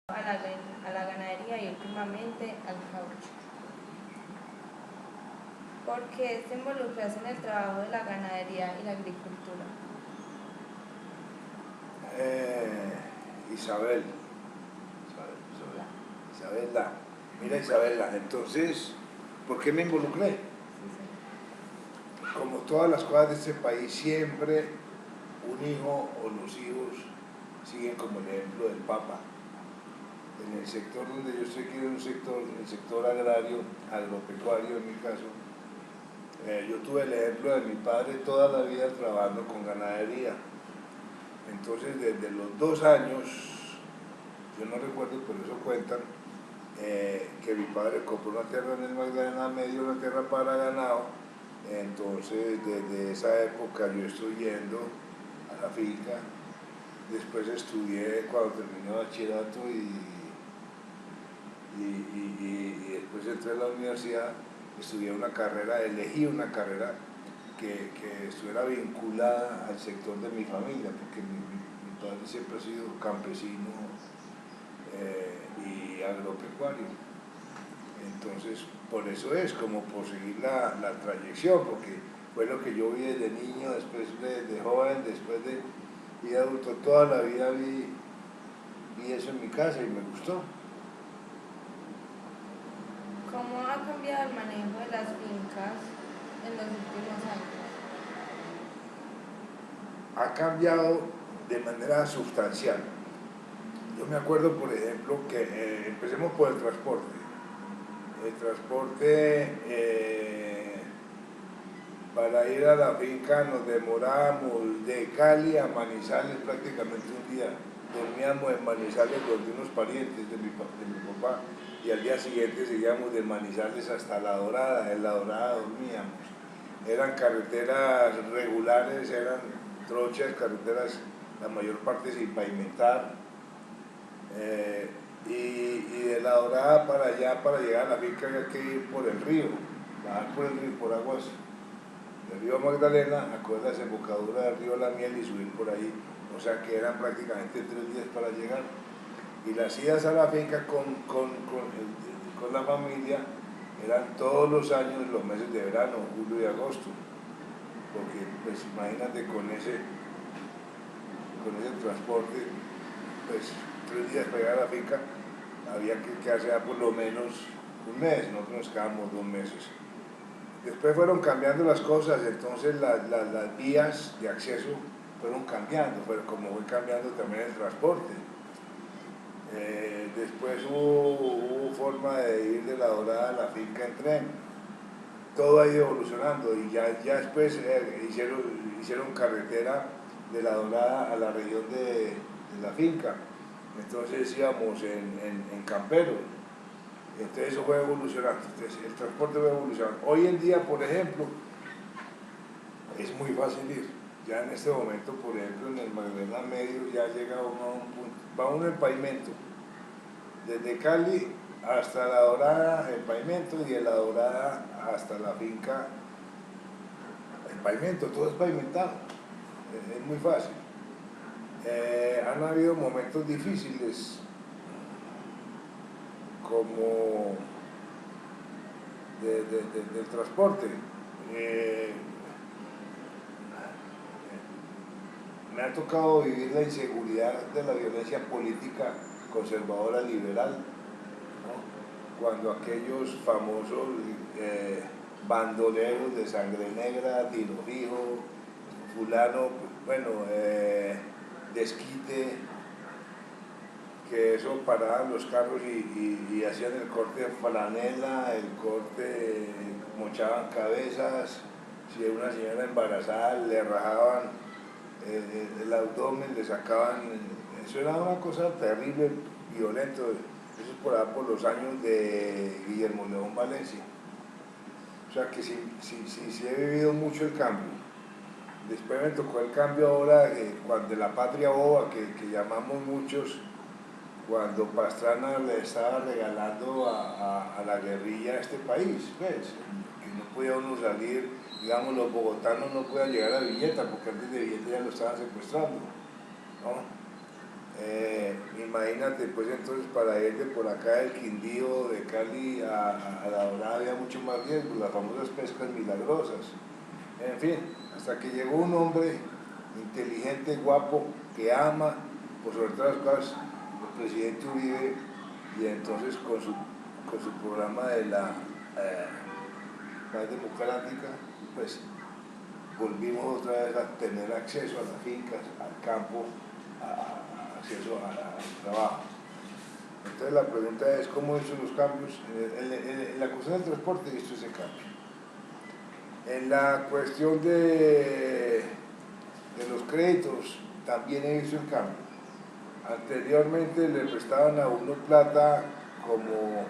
a la ganadería y últimamente al caucho. ¿Por qué se involucras en el trabajo de la ganadería y la agricultura? Isabel, Isabela, mira Isabela, entonces, ¿por qué me involucré? Sí, Como todas las cosas de este país, siempre un hijo o los hijos siguen como el ejemplo del Papa. En el sector donde yo estoy, que es un sector, el sector agrario, agropecuario en mi caso, yo tuve el ejemplo de mi padre toda la vida trabajando con ganadería. Entonces, desde los 2 años, yo no recuerdo, pero eso cuentan, que mi padre compró una tierra en el Magdalena Medio, una tierra para ganado. Entonces, desde esa época yo estoy yendo a la finca. Después estudié cuando terminé bachillerato y después entré a la universidad, estudié una carrera, elegí una carrera que estuviera vinculada al sector de mi familia, porque mi padre siempre ha sido campesino y agropecuario. Entonces, por eso es, como por seguir la trayección, porque fue lo que yo vi desde niño, después de joven, después de vida adulto, toda la vida vi eso en mi casa y me gustó. ¿Cómo ha cambiado el manejo de las fincas en los últimos años? Ha cambiado de manera sustancial. Yo me acuerdo, por ejemplo, que empecemos por el transporte. El transporte, para ir a la finca nos demorábamos de Cali a Manizales prácticamente un día. Dormíamos en Manizales donde unos parientes de mi papá, y al día siguiente seguíamos de Manizales hasta La Dorada. En La Dorada dormíamos. Eran carreteras regulares, eran trochas, carreteras la mayor parte sin pavimentar. Y de La Dorada para allá, para llegar a la finca, había que ir por el río, bajar por el río, por aguas del río Magdalena, a coger la desembocadura del río La Miel y subir por ahí. O sea que eran prácticamente 3 días para llegar. Y las idas a la finca con la familia eran todos los años, los meses de verano, julio y agosto. Porque, pues imagínate, con ese transporte, pues 3 días para llegar a la finca, había que quedarse por lo menos un mes. Nosotros nos quedamos 2 meses. Después fueron cambiando las cosas, entonces las vías de acceso fueron cambiando, pero como fue cambiando también el transporte. Después hubo forma de ir de La Dorada a la finca en tren. Todo ha ido evolucionando y ya después hicieron carretera de La Dorada a la región de la finca. Entonces íbamos en campero. Entonces eso fue evolucionando, entonces el transporte fue evolucionando. Hoy en día, por ejemplo, es muy fácil ir. Ya en este momento, por ejemplo, en el Magdalena Medio ya llega uno a un punto, va uno en pavimento, desde Cali hasta La Dorada en pavimento y de La Dorada hasta la finca en pavimento, todo es pavimentado, es muy fácil. Han habido momentos difíciles, como del transporte. Me ha tocado vivir la inseguridad de la violencia política conservadora liberal, ¿no? Cuando aquellos famosos bandoleros de sangre negra, tiro fijo, fulano, bueno, desquite, que eso paraban los carros y hacían el corte de franela, el corte, mochaban cabezas, si era una señora embarazada le rajaban el abdomen, le sacaban, eso era una cosa terrible, violento. Eso es por los años de Guillermo León Valencia. O sea que sí he vivido mucho el cambio. Después me tocó el cambio ahora, cuando de la patria boba, que llamamos muchos, cuando Pastrana le estaba regalando a la guerrilla a este país, ¿ves? Que no podía uno salir, digamos, los bogotanos no podían llegar a Villeta, porque antes de Villeta ya lo estaban secuestrando, ¿no? Imagínate, pues entonces para ir de por acá del Quindío, de Cali a La Dorada había mucho más riesgo, las famosas pescas milagrosas. En fin, hasta que llegó un hombre inteligente, guapo, que ama, por sobre todas las cosas, el presidente Uribe, y entonces con su programa de la paz democrática, pues volvimos otra vez a tener acceso a las fincas, al campo, acceso al trabajo. Entonces la pregunta es, ¿cómo hizo los cambios? En la cuestión del transporte hizo ese cambio. En la cuestión de los créditos también hizo el cambio. Anteriormente le prestaban a uno plata como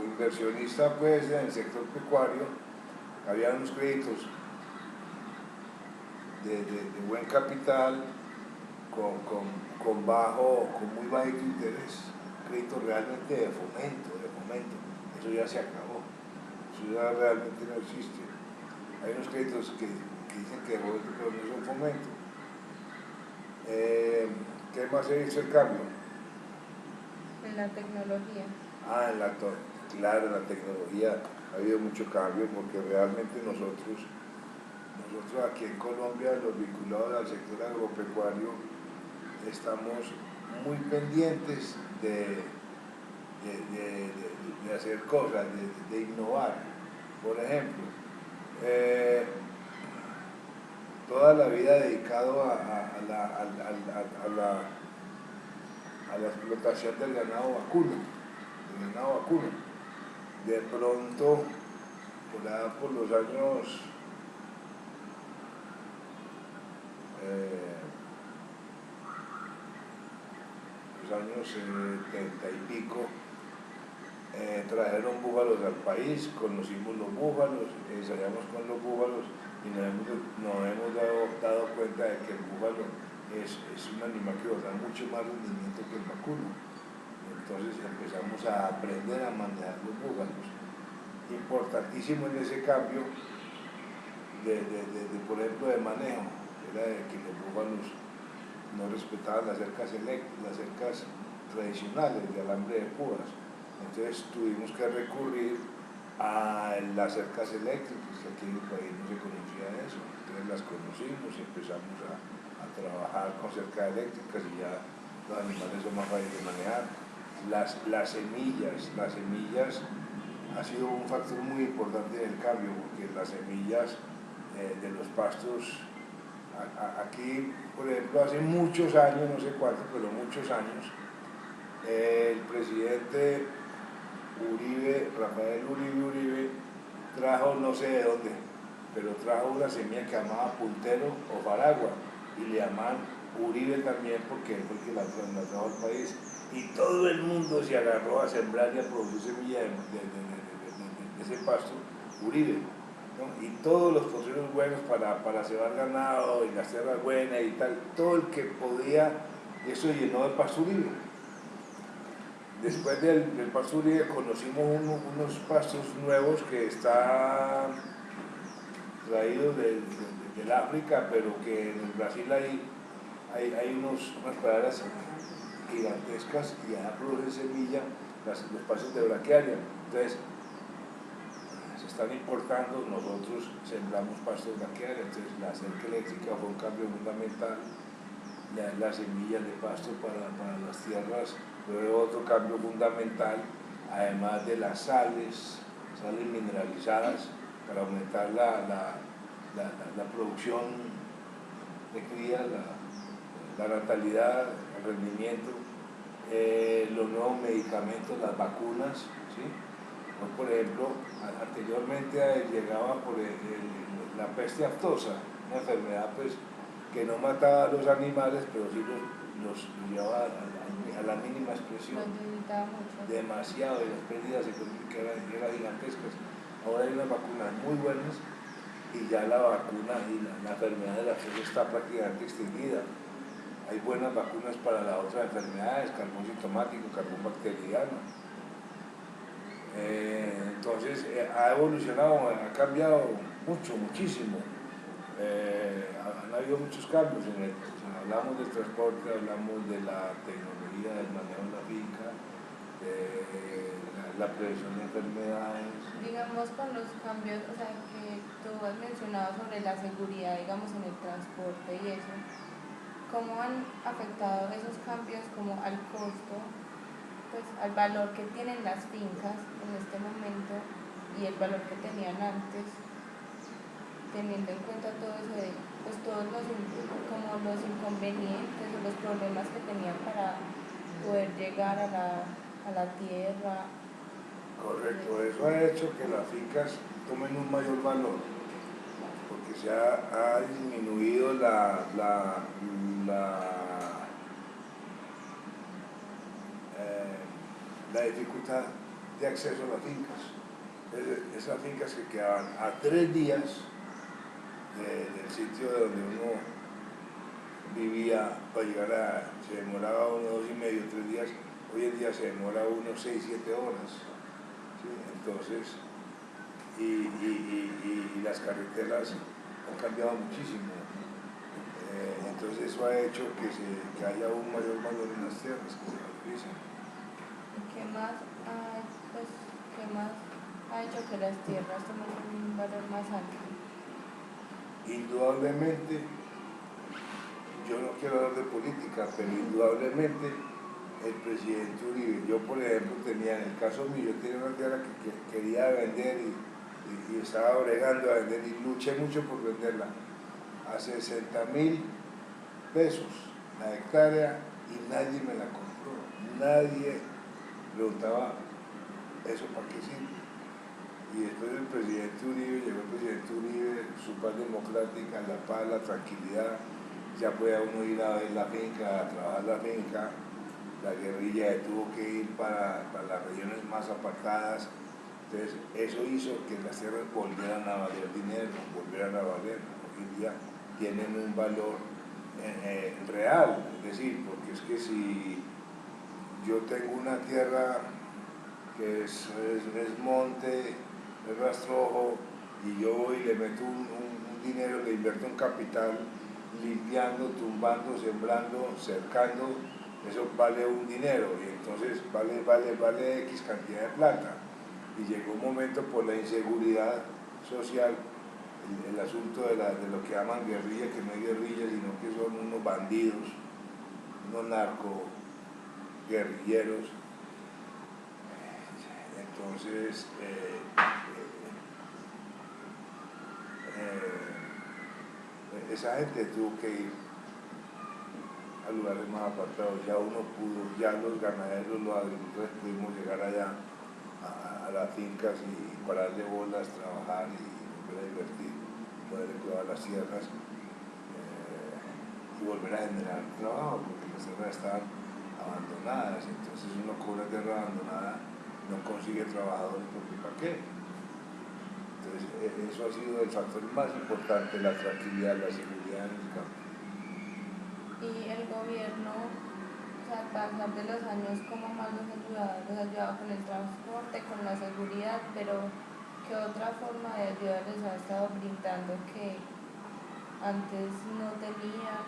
inversionista pues, en el sector pecuario, había unos créditos de buen capital, con muy bajito interés, crédito realmente de fomento, eso ya se acabó, eso ya realmente no existe. Hay unos créditos que dicen que de fomento, pero no son fomento. ¿Qué más se hizo el cambio? En la tecnología. Claro, en la tecnología ha habido mucho cambio porque realmente nosotros aquí en Colombia, los vinculados al sector agropecuario, estamos muy pendientes de hacer cosas, de innovar. Por ejemplo, toda la vida dedicado a la explotación del ganado vacuno. De pronto, por los años 70 y pico, trajeron búfalos al país, conocimos los búfalos, ensayamos con los búfalos y nos hemos dado cuenta de que el búfalo es un animal que da mucho más rendimiento que el vacuno. Entonces empezamos a aprender a manejar los búfalos. Importantísimo en ese cambio por ejemplo, de manejo, era de que los búfalos no respetaban las cercas tradicionales de alambre de púas. Entonces tuvimos que recurrir a las cercas eléctricas, que aquí en el país no se conocía eso. Entonces las conocimos y empezamos a trabajar con cercas eléctricas y ya los animales son más fáciles de manejar. Las semillas ha sido un factor muy importante del cambio, porque las semillas de los pastos, aquí, por ejemplo, hace muchos años, no sé cuántos, pero muchos años, el presidente Rafael Uribe, trajo no sé de dónde, pero trajo una semilla que llamaba puntero o faragua, y le llamaban Uribe también porque él fue el que la trajo al país, y todo el mundo se agarró a sembrar y a producir semilla de ese pasto, Uribe, ¿no? Y todos los potreros buenos para cebar ganado y las tierras buenas y tal, todo el que podía, eso llenó de pasto Uribe. Después del pasto Uribe conocimos unos pastos nuevos que están traídos del África, pero que en el Brasil hay unas praderas gigantescas y allá producen semilla, los pastos de braquiaria. Entonces, se están importando, nosotros sembramos pastos braquiaria, entonces la cerca eléctrica fue un cambio fundamental, las semillas de pasto para las tierras fue otro cambio fundamental, además de las sales mineralizadas para aumentar la producción de cría, la natalidad, el rendimiento, los nuevos medicamentos, las vacunas, ¿sí? Por ejemplo, anteriormente llegaba por la peste aftosa, una enfermedad pues, que no mataba a los animales, pero sí los llevaba a la mínima expresión. Demasiado, y las pérdidas económicas eran gigantescas. Ahora hay unas vacunas muy buenas y ya la vacuna y la enfermedad de la peste está prácticamente extinguida. Hay buenas vacunas para las otras enfermedades, carbón sintomático, carbón bacteriano. Entonces ha evolucionado, ha cambiado muchísimo. han habido muchos cambios hablamos del transporte, hablamos de la tecnología, del manejo de la finca, de la prevención de enfermedades. Digamos con los cambios, o sea, que tú has mencionado sobre la seguridad, digamos, en el transporte y eso, ¿cómo han afectado esos cambios como al costo, pues al valor que tienen las fincas en este momento y el valor que tenían antes, teniendo en cuenta todo eso de, pues todos como los inconvenientes o los problemas que tenían para poder llegar a la tierra? Correcto, eso ha hecho que las fincas tomen un mayor valor, porque se ha disminuido la dificultad de acceso a las fincas. Esas fincas que quedaban a 3 días del sitio de donde uno vivía para llegar se demoraba uno 2,5, 3 días, hoy en día se demora uno 6, 7 horas. ¿Sí? Entonces, y las carreteras han cambiado muchísimo. Entonces eso ha hecho que haya un mayor valor en las tierras que se valorizan. Pues, ¿qué más ha hecho que las tierras tomen un valor más alto? Indudablemente, yo no quiero hablar de política, pero indudablemente el presidente Uribe, yo por ejemplo tenía, en el caso mío, yo tenía una tierra que quería vender y estaba bregando a vender y luché mucho por venderla a 60,000 pesos la hectárea y nadie me la compró, nadie preguntaba eso para qué sirve. Y después del presidente Uribe, llegó el presidente Uribe, su paz democrática, la paz, la tranquilidad, ya podía uno ir a ver la finca, a trabajar la finca, la guerrilla tuvo que ir para las regiones más apartadas, entonces eso hizo que las tierras volvieran a valer dinero, volvieran a valer, hoy en día tienen un valor real, es decir, porque es que si yo tengo una tierra que es monte, es rastrojo, y yo voy y le meto un dinero, le invierto un capital, limpiando, tumbando, sembrando, cercando, eso vale un dinero, y entonces vale X cantidad de plata. Y llegó un momento por la inseguridad social, el asunto de lo que llaman guerrilla, que no es guerrilla, sino que son unos bandidos, unos narco guerrilleros. Entonces, esa gente tuvo que ir a lugares más apartados, ya uno pudo, ya los ganaderos, los agricultores pudimos llegar allá a las fincas y pararle bolas, trabajar y volver a divertir, poder cuidar las tierras y volver a generar trabajo, porque las tierras estaban abandonadas, entonces uno con una tierra abandonada no consigue trabajadores, porque ¿para qué? Entonces eso ha sido el factor más importante, la tranquilidad, la seguridad en el campo. Y el gobierno, o sea, al pasar de los años, ¿cómo más los ha ayudado con el transporte, con la seguridad? Pero ¿qué otra forma de ayuda les ha estado brindando que antes no tenían?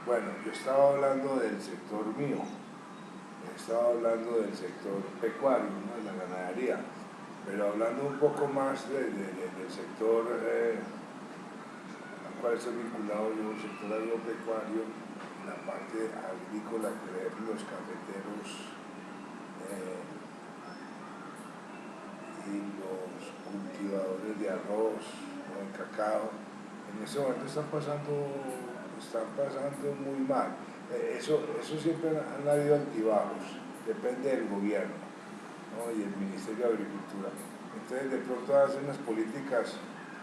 Bueno, yo estaba hablando del sector mío, estaba hablando del sector pecuario, ¿no? De la ganadería, pero hablando un poco más del sector al cual estoy vinculado yo, el sector agropecuario, la parte agrícola, por ejemplo, los cafeteros y los cultivadores de arroz o de cacao, en ese momento están pasando muy mal. Eso siempre han habido altibajos, depende del gobierno, ¿no? Y el Ministerio de Agricultura. Entonces de pronto hacen unas políticas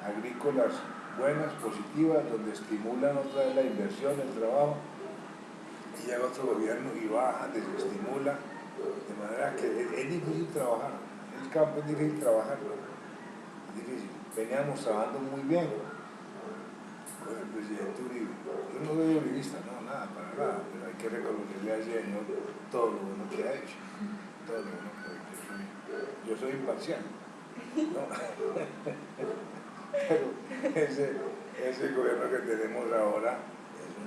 agrícolas buenas, positivas, donde estimulan otra vez la inversión, el trabajo, y llega otro gobierno y baja, desestimula, de manera que es difícil trabajar, en el campo es difícil trabajarlo, es difícil. Veníamos trabajando muy bien con el presidente Uribe. Yo no soy uribista, no, nada, para nada, pero hay que reconocerle al señor todo lo bueno que ha hecho, todo lo bueno que ha hecho. Yo soy imparcial, ¿no? Pero ese gobierno que tenemos ahora,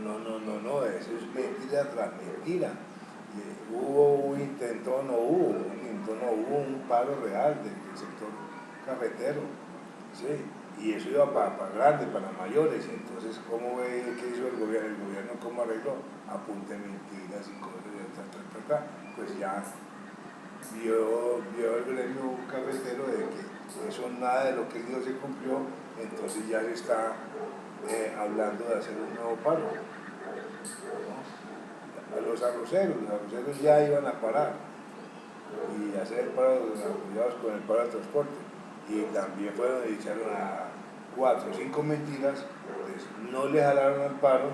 no, eso es mentira tras mentira. Hubo un intento, no hubo un paro real del sector cafetero, ¿sí? Y eso iba para grande, para mayores. Entonces, ¿cómo ve qué hizo el gobierno? El gobierno, ¿cómo arregló? Apunte mentiras y cosas, pues ya vio el gremio cafetero de que eso nada de lo que él dijo se cumplió, entonces ya se está hablando de hacer un nuevo paro, ¿no? A los arroceros ya iban a parar y hacer el paro de los apoyados con el paro de transporte, y también fueron y echaron a 4 o 5 mentiras, pues no le jalaron al paro,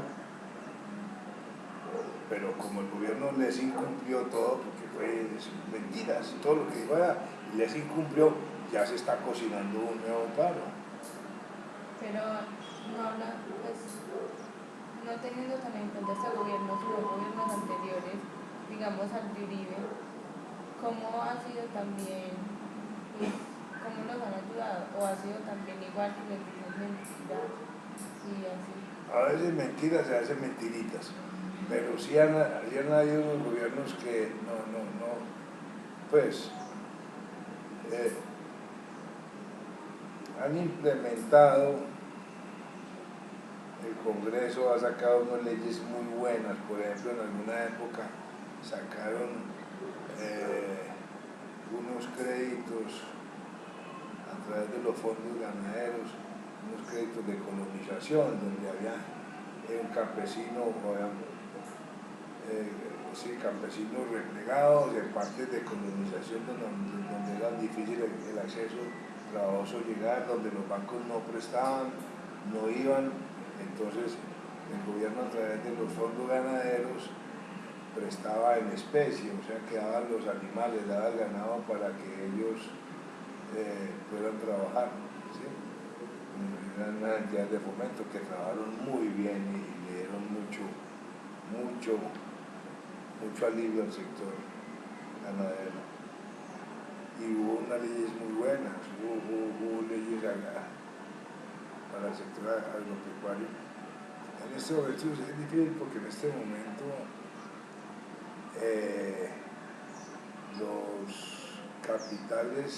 pero como el gobierno les incumplió todo, porque fue mentiras, todo lo que dijo les incumplió, ya se está cocinando un nuevo paro. Pero no habla, pues, no teniendo tan en cuenta este gobierno, sino gobiernos anteriores, digamos al de Uribe, ¿cómo ha sido también, pues, cómo nos han ayudado? ¿O ha sido también igual que les dicen mentiras y así? A veces mentiras, a veces mentiritas, pero sí han habido unos gobiernos que pues han implementado, el Congreso ha sacado unas leyes muy buenas. Por ejemplo, en alguna época sacaron unos créditos a través de los fondos ganaderos, unos créditos de colonización, donde había un campesino, campesinos replegados en partes de colonización donde era difícil el acceso, trabajoso llegar, donde los bancos no prestaban, no iban. Entonces el gobierno a través de los fondos ganaderos prestaba en especie, o sea que daban los animales, daba el ganado para que ellos puedan trabajar, ¿sí? Eran unas entidades de fomento que trabajaron muy bien y le dieron mucho alivio al sector ganadero. Y hubo unas leyes muy buenas, hubo leyes para el sector agropecuario. En este momento es difícil porque en este momento los capitales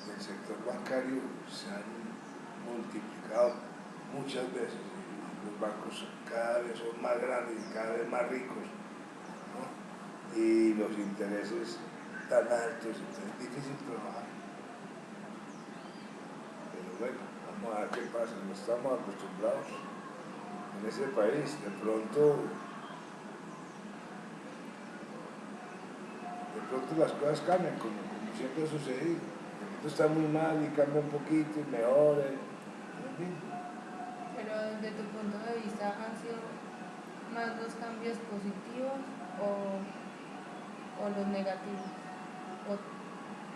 del sector bancario se han multiplicado muchas veces, y los bancos cada vez son más grandes y cada vez más ricos, ¿no? Y los intereses tan altos, entonces es difícil trabajar. Pero bueno, vamos a ver qué pasa, no estamos acostumbrados en ese país. De pronto las cosas cambian, como siempre ha sucedido. De pronto está muy mal y cambia un poquito y mejora, en fin. Pero desde tu punto de vista, ¿han sido más los cambios positivos o los negativos? ¿O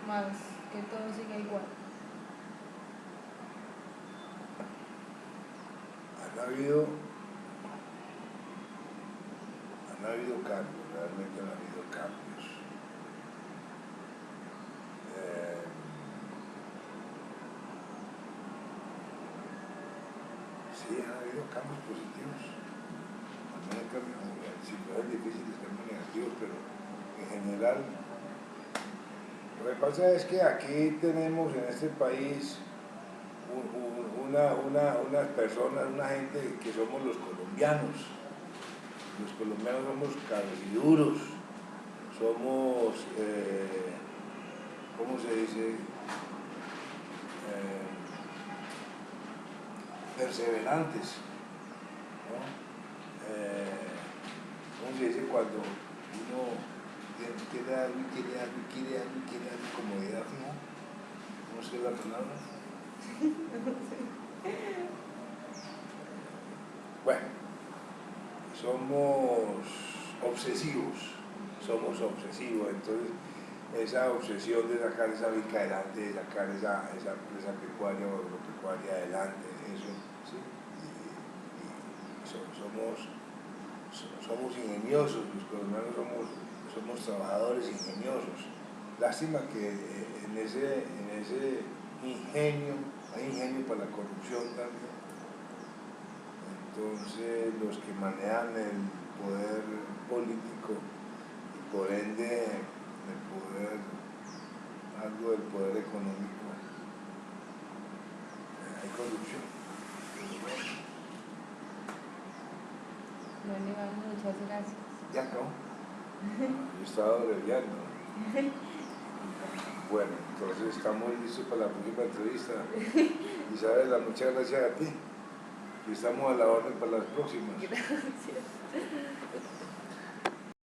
más que todo siga igual? Han habido cambios, realmente han habido cambios. Sí, han habido cambios positivos. También hay cambios, situaciones difíciles, cambios negativos, pero en general, lo que pasa es que aquí tenemos en este país unas personas, una gente que somos los colombianos. Los colombianos somos cabezudos, somos, ¿cómo se dice? Perseverantes, ¿no? ¿Cómo se dice cuando uno quiere algo y quiere algo y quiere algo y quiere algo, como idea fija? ¿Cómo es que es la palabra? Bueno, somos obsesivos, entonces esa obsesión de sacar esa finca adelante, de sacar esa empresa pecuaria o agropecuaria adelante, eso, ¿sí? Somos ingeniosos, los colombianos somos trabajadores ingeniosos. Lástima que en ese hay ingenio para la corrupción también. Entonces los que manejan el poder político y por ende el poder, algo del poder económico, hay corrupción. Bueno, Iván, muchas gracias. Ya no, yo estaba abreviando. Bueno, entonces estamos listos para la próxima entrevista. Isabela, muchas gracias a ti. Y estamos a la orden para las próximas. Gracias.